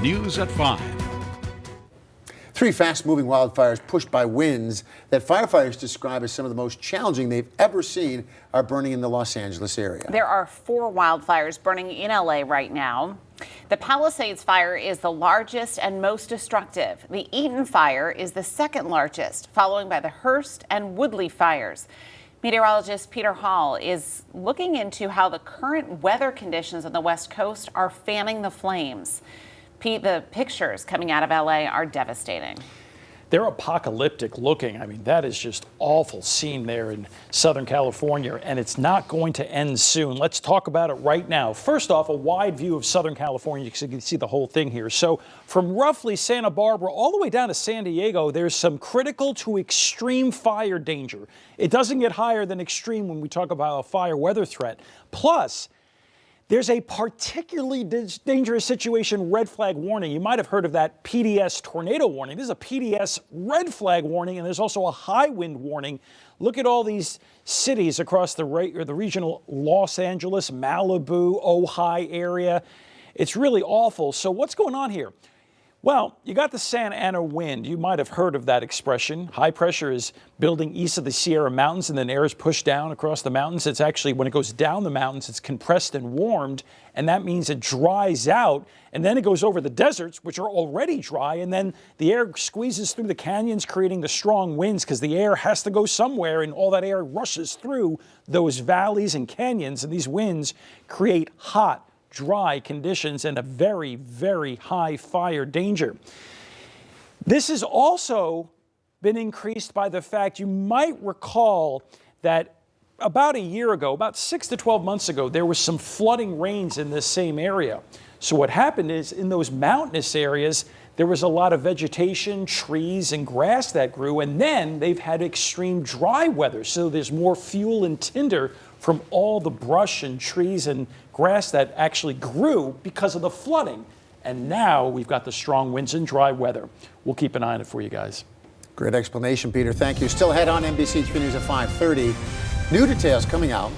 News at 5. 3 fast-moving wildfires pushed by winds that firefighters describe as some of the most challenging they've ever seen are burning in the Los Angeles area. There are 4 wildfires burning in LA right now. The Palisades fire is the largest and most destructive. The Eaton fire is the second largest, following by the Hearst and Woodley fires. Meteorologist Peter Hall is looking into how the current weather conditions on the West Coast are fanning the flames. Pete, the pictures coming out of LA are devastating. They're apocalyptic looking. I mean, that is just awful scene there in Southern California, and it's not going to end soon. Let's talk about it right now. First off, a wide view of Southern California, so you can see the whole thing here. So from roughly Santa Barbara all the way down to San Diego, there's some critical to extreme fire danger. It doesn't get higher than extreme when we talk about a fire weather threat. Plus, there's a particularly dangerous situation red flag warning. You might have heard of that PDS tornado warning. This is a PDS red flag warning, and there's also a high wind warning. Look at all these cities across the regional Los Angeles, Malibu, Ojai area. It's really awful. So what's going on here? Well, you got the Santa Ana wind. You might have heard of that expression. High pressure is building east of the Sierra Mountains, and then air is pushed down across the mountains. It's actually, when it goes down the mountains, it's compressed and warmed, and that means it dries out, and then it goes over the deserts, which are already dry, and then the air squeezes through the canyons, creating the strong winds, because the air has to go somewhere, and all that air rushes through those valleys and canyons, and these winds create hot, dry conditions and a very, very high fire danger. This has also been increased by the fact, you might recall that about a year ago, about 6 to 12 months ago, there was some flooding rains in this same area. So what happened is, in those mountainous areas, there was a lot of vegetation, trees, and grass that grew, and then they've had extreme dry weather. So there's more fuel and tinder from all the brush and trees and grass that actually grew because of the flooding. And now we've got the strong winds and dry weather. We'll keep an eye on it for you guys. Great explanation, Peter. Thank you. Still ahead on NBC 3 News at 5:30. New details coming out